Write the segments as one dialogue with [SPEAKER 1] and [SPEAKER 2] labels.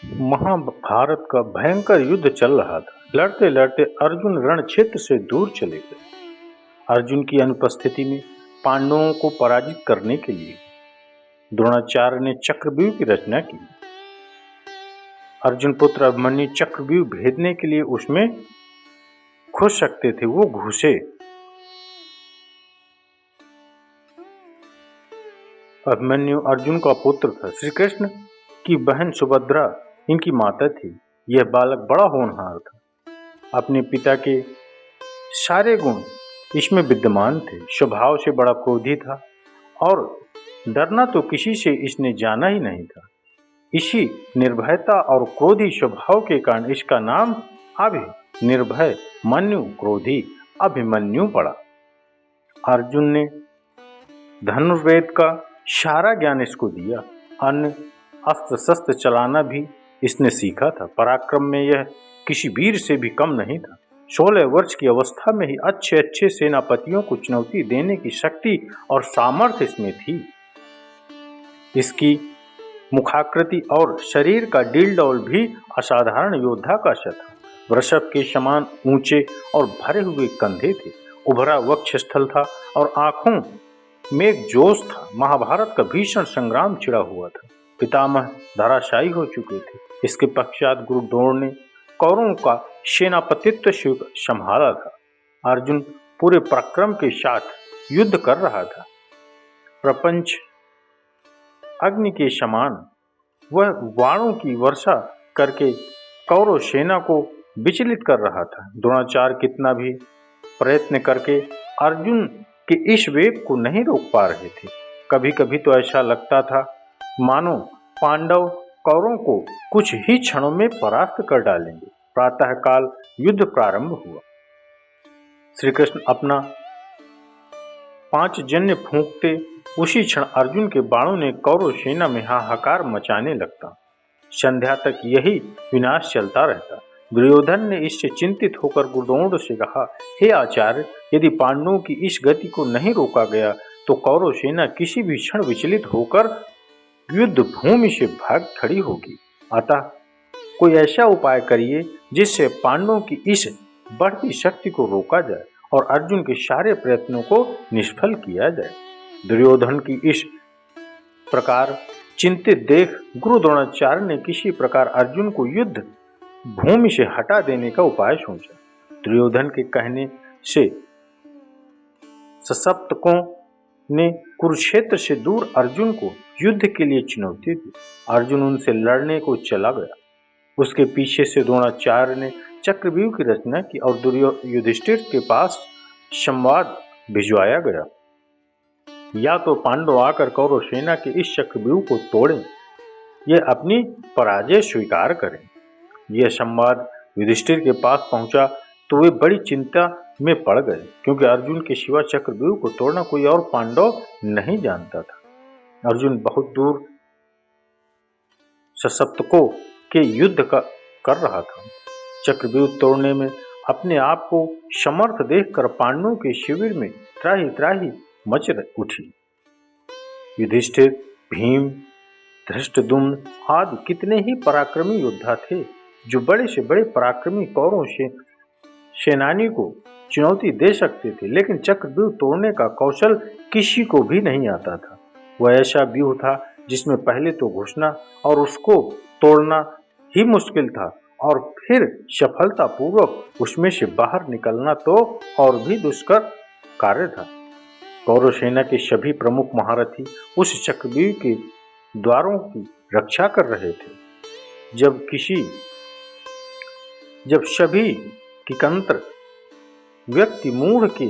[SPEAKER 1] महाभारत का भयंकर युद्ध चल रहा था। लड़ते लड़ते अर्जुन रण क्षेत्र से दूर चले गए। अर्जुन की अनुपस्थिति में पांडवों को पराजित करने के लिए द्रोणाचार्य ने चक्रव्यूह की रचना की। अर्जुन पुत्र अभिमन्यु चक्रव्यूह भेदने के लिए उसमें घुस सकते थे, वो घुसे। अभिमन्यु अर्जुन का पुत्र था। श्री कृष्ण की बहन सुभद्रा इनकी माता थी। यह बालक बड़ा होनहार था। अपने पिता के सारे गुण इसमें विद्यमान थे। स्वभाव से बड़ा क्रोधी था और डरना तो किसी से इसने जाना ही नहीं था। इसी निर्भयता और क्रोधी स्वभाव के कारण इसका नाम निर्भय मन्यु क्रोधी अभिमन्यु पड़ा। अर्जुन ने धनुर्वेद का सारा ज्ञान इसको दिया। अन्य अस्त्र शस्त्र चलाना भी इसने सीखा था। पराक्रम में यह किसी वीर से भी कम नहीं था। 16 वर्ष की अवस्था में ही अच्छे अच्छे सेनापतियों को चुनौती देने की शक्ति और सामर्थ्य इसमें थी। इसकी मुखाकृति और शरीर का डीलडौल भी असाधारण योद्धा का सा था। वृषभ के समान ऊंचे और भरे हुए कंधे थे। उभरा वक्षस्थल था और आंखों में एक जोश था। महाभारत का भीषण संग्राम छिड़ा हुआ था। पितामह धराशायी हो चुके थे। इसके पश्चात गुरु द्रोण ने कौरवों का सेनापतित्व संभाला था। अर्जुन पूरे पराक्रम के साथ युद्ध कर रहा था। प्रपंच अग्नि के समान वह बाणों की वर्षा करके कौरव सेना को विचलित कर रहा था। द्रोणाचार्य कितना भी प्रयत्न करके अर्जुन के इस वेग को नहीं रोक पा रहे थे। कभी कभी तो ऐसा लगता था मानो पांडव कौरवों को कुछ ही क्षणों में परास्त कर डालेंगे। प्रातःकाल युद्ध प्रारंभ हुआ। श्री कृष्ण अपना पांचजन्य फूंकते उसी क्षण अर्जुन के बाणों ने कौरव सेना में हाहाकार मचाने लगता। संध्या तक यही विनाश चलता रहता। दुर्योधन ने इससे चिंतित होकर गुरुद्रोण से कहा, हे आचार्य, यदि पांडवों की इस गति को नहीं रोका गया तो कौरव सेना किसी भी क्षण विचलित होकर युद्ध भूमि से भाग खड़ी होगी। अतः कोई ऐसा उपाय करिए जिससे पांडवों की इस बढ़ती शक्ति को रोका जाए और अर्जुन के सारे प्रयत्नों को निष्फल किया जाए। दुर्योधन की इस प्रकार चिंतित देख गुरु द्रोणाचार्य ने किसी प्रकार अर्जुन को युद्ध भूमि से हटा देने का उपाय सोचा। दुर्योधन के कहने से सशप्तकों ने कुरुक्षेत्र से दूर अर्जुन को युद्ध के लिए चुनौती दी। अर्जुन उनसे लड़ने को चला गया। उसके पीछे से द्रोणाचार्य ने चक्रव्यूह की रचना की और युधिष्ठिर के पास संवाद भिजवाया गया। या तो पांडव आकर कौरव सेना के इस चक्रव्यूह को तोड़ें, यह अपनी पराजय स्वीकार करें। यह संवाद युधिष्ठिर के पास पहुंचा तो वे बड़ी चिंता में पड़ गए, क्योंकि अर्जुन के सिवा चक्रव्यूह को तोड़ना कोई और पांडव नहीं जानता था। अर्जुन बहुत दूर सशप्तकों के युद्ध कर रहा था। चक्रव्यूह तोड़ने में अपने आप को समर्थ देखकर पांडवों के शिविर में त्राही त्राही मच उठी। युधिष्ठिर, भीम, धृष्टद्युम्न आदि कितने ही पराक्रमी योद्धा थे जो बड़े से बड़े पराक्रमी कौरव सेनानी को चुनौती दे सकते थे, लेकिन चक्रव्यूह तोड़ने का कौशल किसी को भी नहीं आता था। वह ऐसा व्यूह था जिसमें पहले तो घुसना और उसको तोड़ना ही मुश्किल था और फिर सफलतापूर्वक उसमें से बाहर निकलना तो और भी दुष्कर कार्य था। कौरव सेना के सभी प्रमुख महारथी उस चक्रव्यूह के द्वारों की रक्षा कर रहे थे। जब सभी किंकंत्र व्यक्ति मूढ़ की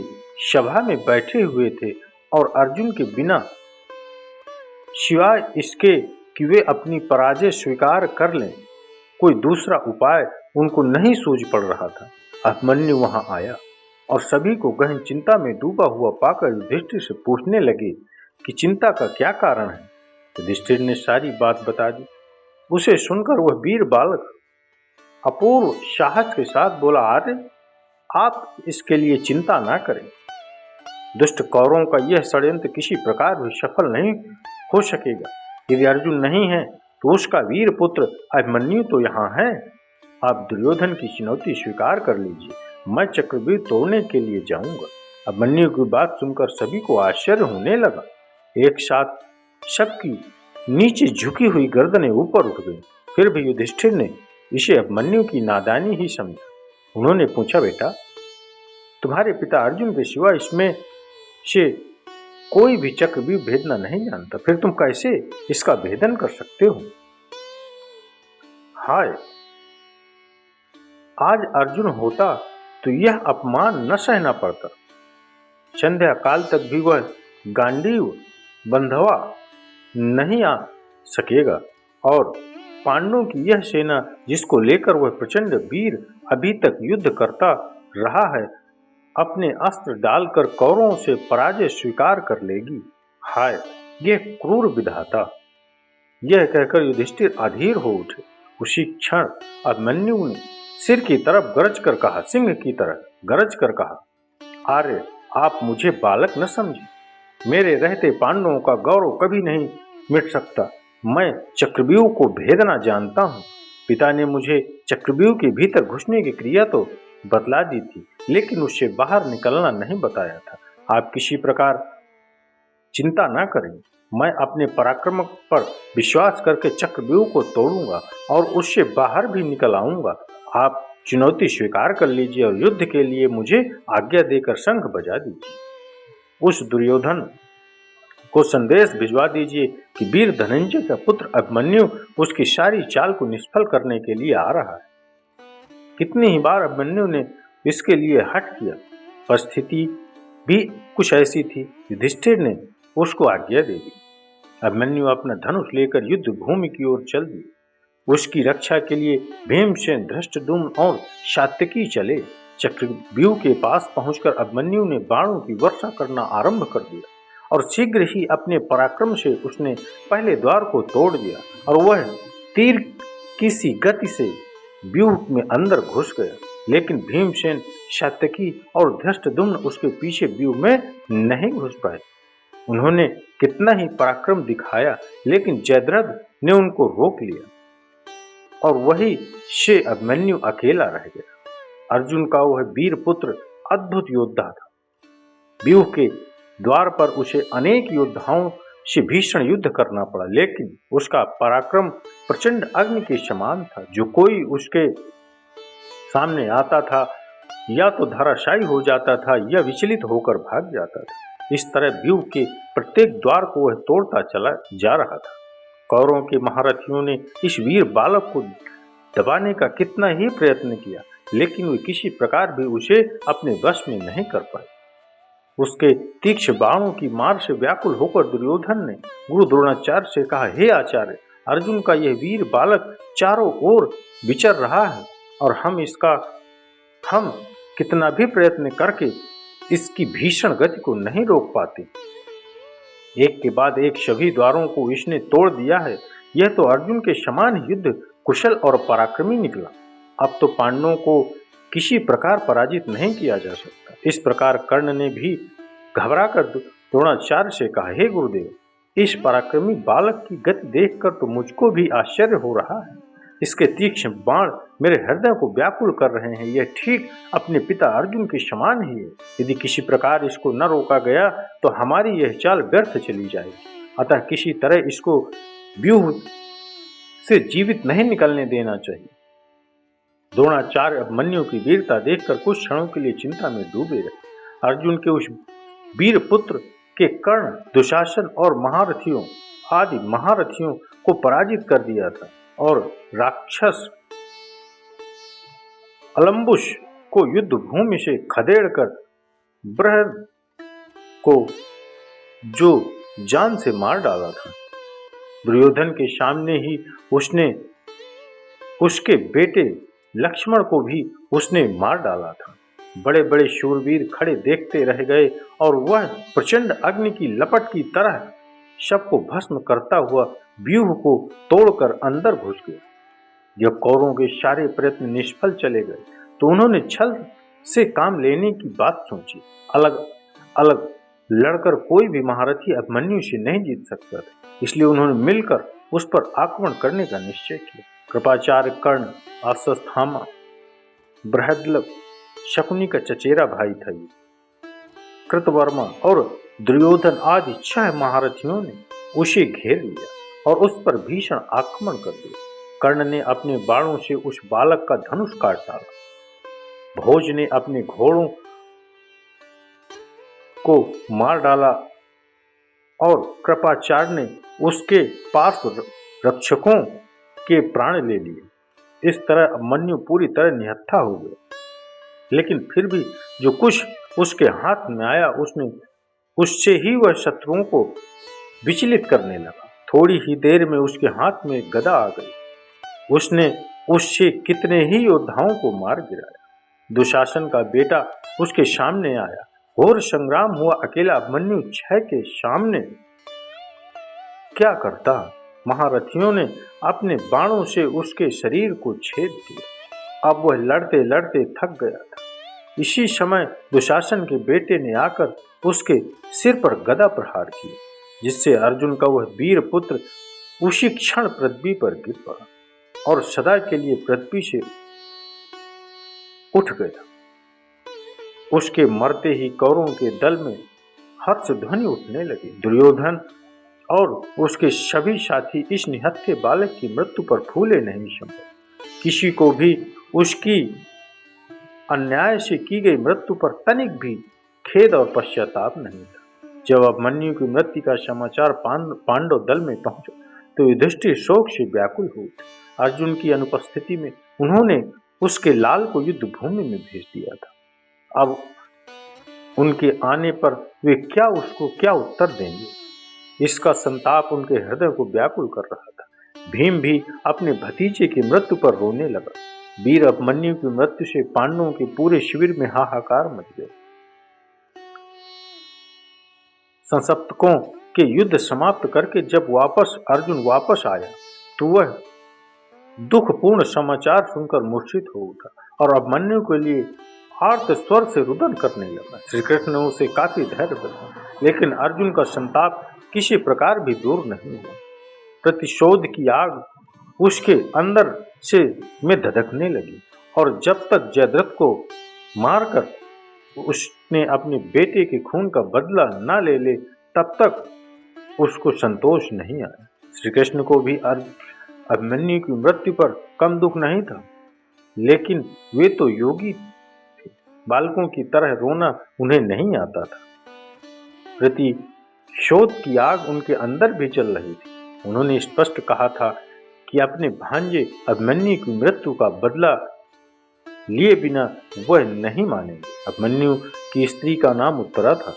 [SPEAKER 1] सभा में बैठे हुए थे और अर्जुन के बिना सिवाय इसके कि वे अपनी पराजय स्वीकार कर लें कोई दूसरा उपाय उनको नहीं सूझ पड़ रहा था, अभिमन्यु वहां आया और सभी को गहन चिंता में डूबा हुआ पाकर युधिष्ठिर से पूछने लगे कि चिंता का क्या कारण है। युधिष्ठिर ने सारी बात बता दी। उसे सुनकर वह वीर बालक अपूर्व साहस के साथ बोला, आर्य, आप इसके लिए चिंता ना करें। दुष्ट कौरवों का यह षड्यंत्र किसी प्रकार भी सफल नहीं हो सकेगा। यदि अर्जुन नहीं है तो उसका वीर पुत्र अभिमन्यु तो यहाँ है। आप दुर्योधन की चुनौती स्वीकार कर लीजिए, मैं चक्रव्यूह तोड़ने के लिए जाऊंगा। अभिमन्यु की बात सुनकर सभी को आश्चर्य होने लगा। एक साथ सबकी नीचे झुकी हुई गर्दनें ऊपर उठ गई। फिर भी युधिष्ठिर ने इसे अभिमन्यु की नादानी ही समझा। उन्होंने पूछा, बेटा, तुम्हारे पिता अर्जुन के सिवा इसमें से कोई भी चक्रव्यूह भेदना नहीं जानता, फिर तुम कैसे इसका भेदन कर सकते हो? हाय, आज अर्जुन होता तो यह अपमान न सहना पड़ता। संध्या काल तक भी वह गांडीव बंधवा नहीं आ सकेगा और पांडवों की यह सेना जिसको लेकर वह प्रचंड वीर अभी तक युद्ध करता रहा है, अपने अस्त्र डालकर कौरवों से पराजय स्वीकार कर लेगी। हाय, यह क्रूर विधाता। यह कहकर युधिष्ठिर अधीर हो उठे। उसी क्षण अभिमन्यु ने सिर की तरफ गरज कर कहा, सिंह की तरह गरज कर कहा, आर्य, आप मुझे बालक न समझे। मेरे रहते पांडवों का गौरव कभी नहीं मिट सकता। मैं चक्रव्यूह को भेदना जानता हूँ। पिता ने मुझे चक्रव्यूह के भीतर घुसने की क्रिया तो बतला दी थी, लेकिन उससे बाहर निकलना नहीं बताया था। आप किसी प्रकार चिंता न करें, मैं अपने पराक्रम पर विश्वास करके चक्रव्यूह को तोड़ूंगा और उससे बाहर भी निकल आऊंगा। आप चुनौती स्वीकार कर लीजिए और युद्ध के लिए मुझे आज्ञा देकर शंख बजा दीजिए। उस दुर्योधन को संदेश भिजवा दीजिए कि वीर धनंजय का पुत्र अभिमन्यु उसकी सारी चाल को निष्फल करने के लिए आ रहा है। कितनी ही बार अभिमन्यु ने इसके लिए हठ किया, पर स्थिति भी कुछ ऐसी थी। युधिष्ठिर ने उसको आज्ञा दे दी। अभिमन्यु अपना धनुष लेकर युद्ध भूमि की ओर चल दिए। उसकी रक्षा के लिए भीमसेन, धृष्टद्युम्न और सात्यकी चले। चक्रव्यूह के पास पहुंचकर अभिमन्यु ने बाणों की वर्षा करना आरंभ कर दिया और शीघ्र ही अपने पराक्रम से उसने पहले द्वार को तोड़ दिया और वह तीर की सी गति से व्यूह में अंदर घुस गया। लेकिन भीमसेन, सात्यकी और धृष्टद्युम्न उसके पीछे व्यूह में नहीं घुस पाए। उन्होंने कितना ही पराक्रम दिखाया, लेकिन जयद्रथ ने उनको रोक लिया और वही से अभिमन्यु अकेला रह गया। अर्जुन का वह वीर पुत्र अद्भुत योद्धा था। व्यूह के द्वार पर उसे अनेक योद्धाओं से भीषण युद्ध करना पड़ा, लेकिन उसका पराक्रम प्रचंड अग्नि के समान था। जो कोई उसके सामने आता था या तो धराशायी हो जाता था या विचलित होकर भाग जाता था। इस तरह व्यूह के प्रत्येक द्वार को वह तोड़ता चला जा रहा था। कौरवों के महारथियों ने इस वीर बालक को दबाने का कितना ही प्रयत्न किया, लेकिन वे किसी प्रकार भी उसे अपने वश में नहीं कर पाए। उसके तीक्ष्ण बाणों की मार से व्याकुल होकर दुर्योधन ने गुरु द्रोणाचार्य से कहा, हे आचार्य, अर्जुन का यह वीर बालक चारों ओर विचर रहा है और हम कितना भी प्रयत्न करके इसकी भीषण गति को नहीं रोक पाते। एक के बाद एक सभी द्वारों को इसने तोड़ दिया है। यह तो अर्जुन के समान युद्ध कुशल और पराक्रमी निकला। अब तो पांडवों को किसी प्रकार पराजित नहीं किया जा सकता। इस प्रकार कर्ण ने भी घबराकर द्रोणाचार्य से कहा, हे गुरुदेव, इस पराक्रमी बालक की गति देखकर तो मुझको भी आश्चर्य हो रहा है। इसके तीक्ष्ण बाण मेरे हृदय को व्याकुल कर रहे हैं। यह ठीक अपने पिता अर्जुन के समान ही है। यदि किसी प्रकार इसको न रोका गया तो हमारी यह चाल व्यर्थ चली जाएगी। अतः किसी तरह इसको व्यूह से जीवित नहीं निकलने देना चाहिए। द्रोणाचार्य अभिमन्यु की वीरता देखकर कुछ क्षणों के लिए चिंता में डूबे रहे। अर्जुन के उस वीर पुत्र के कर्ण, दुशासन और आदि महारथियों को पराजित कर दिया था और राक्षस अलम्बुस को युद्ध भूमि से खदेड़कर बृहद को जो जान से मार डाला था। दुर्योधन के सामने ही उसने उसके बेटे लक्ष्मण को भी उसने मार डाला था। बड़े बड़े शूरवीर खड़े देखते रह गए और वह प्रचंड अग्नि की लपट की तरह सबको भस्म करता हुआ व्यूह को तोड़कर अंदर घुस गया। जब कौरवों के सारे प्रयत्न निष्फल चले गए तो उन्होंने छल से काम लेने की बात सोची। अलग अलग लड़कर कोई भी महारथी अभिमन्यु से नहीं जीत सकता था, इसलिए उन्होंने मिलकर उस पर आक्रमण करने का निश्चय किया। कृपाचार्य, कर्ण, अश्वत्थामा, बृहद्रथ, शकुनी का चचेरा भाई था ये, कृतवर्मा और दुर्योधन आदि 6 महारथियों ने उसे घेर लिया और उस पर भीषण आक्रमण कर दिया। कर्ण ने अपने बाणों से उस बालक का धनुष काट डाला। भोज ने अपने घोड़ों को मार डाला और कृपाचार्य ने उसके पार्श्व रक्षकों के प्राण ले लिए। इस तरह अभिमन्यु पूरी तरह निहत्था हो गया। लेकिन फिर भी जो कुछ उसके हाथ में आया उससे ही वह शत्रुओं को विचलित करने लगा। थोड़ी ही देर में उसके हाथ में गदा आ गई। उसने उससे कितने ही योद्धाओं को मार गिराया। दुशासन का बेटा उसके सामने आया। घोर संग्राम हुआ। अकेला अभिमन्यु 6 के सामने क्या करता। महारथियों ने अपने बाणों से उसके शरीर को छेद दिया। अब वह लड़ते लड़ते थक गया था। इसी समय दुशासन के बेटे ने आकर उसके सिर पर गदा प्रहार किया, जिससे अर्जुन का वह वीर पुत्र उसी क्षण पृथ्वी पर गिर पड़ा और सदा के लिए पृथ्वी से उठ गया। उसके मरते ही कौरवों के दल में हर्ष ध्वनि उठने लगी। दुर्योधन और उसके सभी साथी इस निहत्थे बालक की मृत्यु पर फूले नहीं समे। किसी को भी उसकी अन्याय से की गई मृत्यु पर तनिक भी खेद और पश्चाताप नहीं था। जब अभिमन्यु की मृत्यु का समाचार पांडव दल में पहुंचा तो युधिष्ठिर शोक से व्याकुल हुए। अर्जुन की अनुपस्थिति में उन्होंने उसके लाल को युद्ध भूमि में भेज दिया था। अब उनके आने पर वे उसको क्या उत्तर देंगे, इसका संताप उनके हृदय को व्याकुल कर रहा था। भीम भी अपने भतीजे की मृत्यु पर रोने लगा। वीर अभिमन्यु की मृत्यु से पांडवों के पूरे शिविर में हाहाकार मच गया। संसप्तकों के युद्ध समाप्त करके जब अर्जुन वापस आया तो वह दुखपूर्ण समाचार सुनकर मूर्छित हो उठा और अभिमन्यु के लिए आर्त स्वर से रुदन करने लगा। श्री कृष्ण ने उसे काफी धैर्य दिया, लेकिन अर्जुन का संताप किसी प्रकार भी दूर नहीं हुआ। प्रतिशोध की आग उसके अंदर से में धधकने लगी और जब तक जयद्रथ को मारकर उसने अपने बेटे के खून का बदला न ले तब तक उसको संतोष नहीं आया। श्री कृष्ण को भी अभिमन्यु की मृत्यु पर कम दुख नहीं था, लेकिन वे तो योगी थे। बालकों की तरह रोना उन्हें नहीं आता था। प्रतिशोध की आग उनके अंदर भी चल रही थी। उन्होंने स्पष्ट कहा था कि अपने भांजे अभिमन्यु की मृत्यु का बदला लिए बिना वह नहीं मानेंगे। अभिमन्यु की स्त्री का नाम उत्तरा था।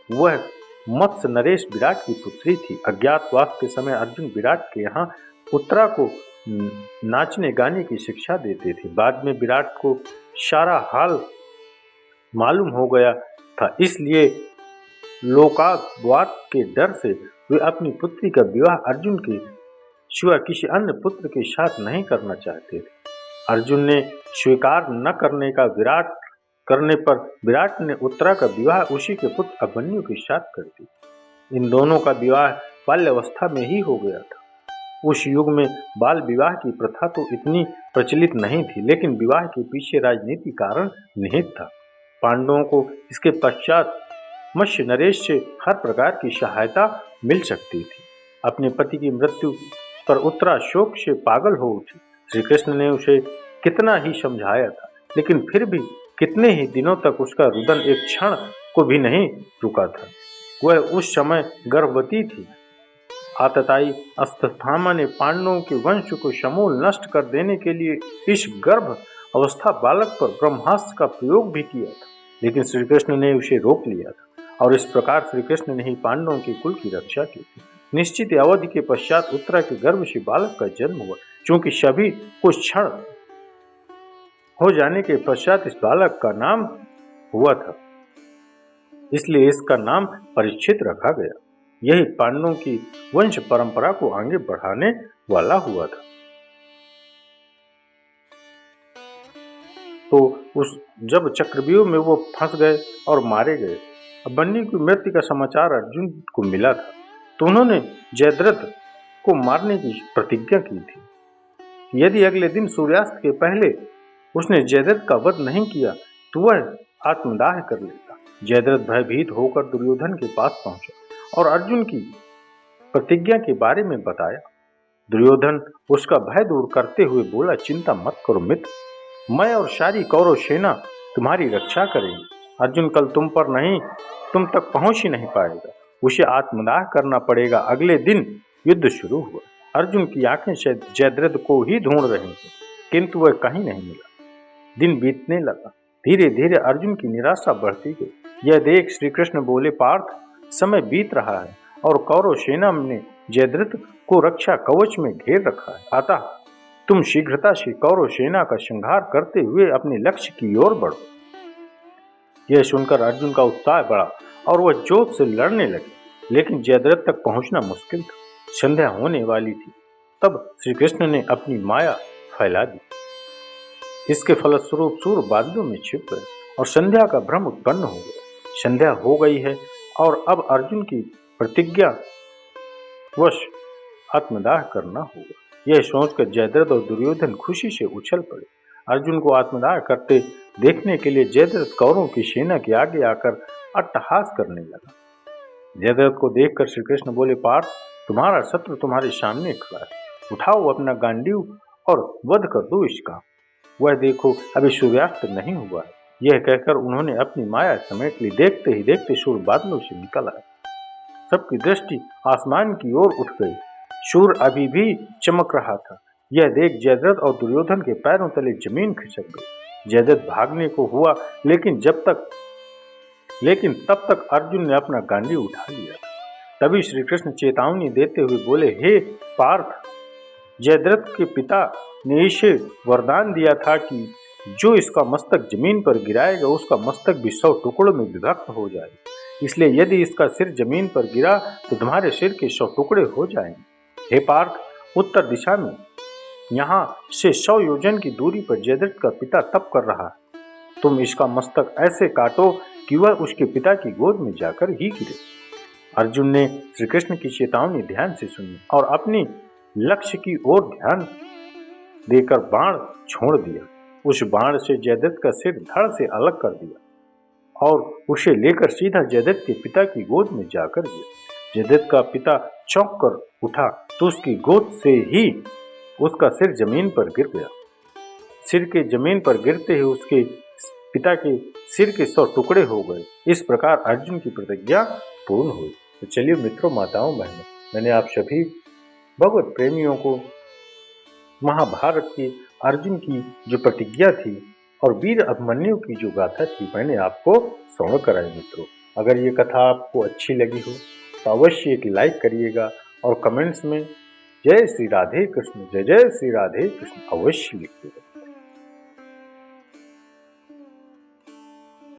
[SPEAKER 1] वह मत्स्य नरेश विराट की पुत्री थी। अज्ञातवास के समय अर्जुन विराट के यहाँ उत्तरा को नाचने गाने की शिक्षा देते थे। बाद में विराट को सारा हाल मालूम हो गया था, इसलिए लोकापवाद के डर से वे अपनी पुत्री का विवाह अर्जुन के सिवा किसी अन्य पुत्र के साथ नहीं करना चाहते थे। अर्जुन ने स्वीकार न करने पर विराट ने उत्तरा का विवाह उसी के पुत्र अभिमन्यु के साथ कर दिया। इन दोनों का विवाह बाल्यावस्था में ही हो गया था। उस युग में बाल विवाह की प्रथा तो इतनी प्रचलित नहीं थी, लेकिन विवाह के पीछे राजनीति कारण निहित था। पांडवों को इसके पश्चात मत्स्य नरेश से हर प्रकार की सहायता मिल सकती थी। अपने पति की मृत्यु पर उत्तरा शोक से पागल हो उठी। श्री कृष्ण ने उसे कितना ही समझाया था, लेकिन फिर भी कितने ही दिनों तक उसका रुदन एक क्षण को भी नहीं रुका था। वह उस समय गर्भवती थी। आतताई अश्वत्थामा ने पांडवों के वंश को समूल नष्ट कर देने के लिए इस गर्भ अवस्था बालक पर ब्रह्मास्त्र का प्रयोग भी किया था, लेकिन श्री कृष्ण ने उसे रोक लिया था और इस प्रकार श्री कृष्ण ने ही पांडवों के कुल की रक्षा की थी। निश्चित अवधि के पश्चात उत्तरा के गर्भ से बालक का जन्म हुआ। क्योंकि सभी कुछ क्षण हो जाने के पश्चात इस बालक का नाम हुआ था, इसलिए इसका नाम परीक्षित रखा गया। यही पांडवों की वंश परंपरा को आगे बढ़ाने वाला हुआ था। तो जब चक्रव्यूह में वो फंस गए और मारे गए, अभिमन्यु की मृत्यु का समाचार अर्जुन को मिला था, तो उन्होंने जयद्रथ को मारने की प्रतिज्ञा की थी। यदि अगले दिन सूर्यास्त के पहले उसने जयद्रथ का वध नहीं किया तो वह आत्मदाह कर लेता। जयद्रथ भयभीत होकर दुर्योधन के पास पहुंचा और अर्जुन की प्रतिज्ञा के बारे में बताया। दुर्योधन उसका भय दूर करते हुए बोला, चिंता मत करो मित्र, मैं और सारी कौरव सेना तुम्हारी रक्षा करेंगे। अर्जुन कल तुम पर नहीं, तुम तक पहुंच ही नहीं पाएगा, उसे आत्मदाह करना पड़ेगा। अगले दिन युद्ध शुरू हुआ। अर्जुन की आंखें शायद जयद्रथ को ही ढूंढ रही थी, किंतु वह कहीं नहीं मिला। दिन बीतने लगा। धीरे धीरे अर्जुन की निराशा बढ़ती गई। यह देख श्री कृष्ण बोले, पार्थ, समय बीत रहा है और कौरव सेना ने जयद्रथ को रक्षा कवच में घेर रखा है। अतः तुम शीघ्रता से कौरव सेना का संहार करते हुए अपने लक्ष्य की ओर बढ़ो। यह सुनकर अर्जुन का उत्साह बढ़ा और वह जोश से लड़ने लगे, लेकिन जयद्रथ तक पहुंचना मुश्किल था। संध्या होने वाली थी। तब श्री कृष्ण ने अपनी माया फैला दी। इसके फलस्वरूप सूर्य बादलों में छिप गए और संध्या का भ्रम उत्पन्न हो गया। संध्या हो गई है और अब अर्जुन की प्रतिज्ञा वश आत्मदाह करना होगा। यह सोचकर जयद्रथ और दुर्योधन खुशी से उछल पड़े। अर्जुन को आत्मदाह करते देखने के लिए जयद्रथ कौरवों की सेना के आगे आकर अट्टहास करने लगा। जयद्रथ को देखकर श्री कृष्ण बोले, पार्थ, तुम्हारा शत्रु तुम्हारे सामने खड़ा है, उठाओ अपना गांडीव और वध कर दो इसका। वह देखो, अभी सूर्यास्त नहीं हुआ है। यह कहकर उन्होंने अपनी माया समेट ली। देखते ही देखते सूर्य बादलों से निकल आया। सबकी दृष्टि आसमान की ओर उठ गई। सूर्य अभी भी चमक रहा था। यह देख जयद्रथ और दुर्योधन के पैरों तले जमीन खिसक गई। जयद्रथ भागने को हुआ, लेकिन तब तक अर्जुन ने अपना गांडी उठा लिया। तभी श्री कृष्ण चेतावनी देते हुए बोले, हे पार्थ, जयद्रथ के पिता ने इसे वरदान दिया था कि जो इसका मस्तक जमीन पर गिराएगा उसका मस्तक भी 100 टुकड़ों में विभक्त हो जाएगा। इसलिए यदि इसका सिर जमीन पर गिरा तो तुम्हारे सिर के 100 टुकड़े हो जाएंगे। हे पार्थ, उत्तर दिशा में यहाँ से 100 योजन की दूरी पर जयद्रथ का पिता तप कर रहा है। तुम इसका मस्तक ऐसे काटो कि वह उसके पिता की गोद में जाकर ही गिरे। अर्जुन ने श्री कृष्ण की चेतावनी ध्यान से सुनी और अपनी लक्ष्य की ओर ध्यान देकर बाण छोड़ दिया। उस बाण से जयद्रथ का सिर धड़ से अलग कर दिया और उसे लेकर सीधा जयद्रथ के पिता की गोद में जाकर गिरा। जयद्रथ का पिता चौंक कर उठा तो उसकी गोद से ही उसका सिर जमीन पर गिर गया। सिर के जमीन पर गिरते ही उसके पिता के सिर के 100 टुकड़े हो गए। इस प्रकार अर्जुन की प्रतिज्ञा पूर्ण हुई। तो चलिए मित्रों, माताओं, बहनों, मैंने आप सभी भगवत प्रेमियों को महाभारत की अर्जुन की जो प्रतिज्ञा थी और वीर अभिमन्यु की जो गाथा थी, मैंने आपको श्रवण कराई। मित्रों, अगर ये कथा आपको अच्छी लगी हो तो अवश्य एक लाइक करिएगा और कमेंट्स में जय श्री राधे कृष्ण, जय जय श्री राधे कृष्ण अवश्य लिखिएगा।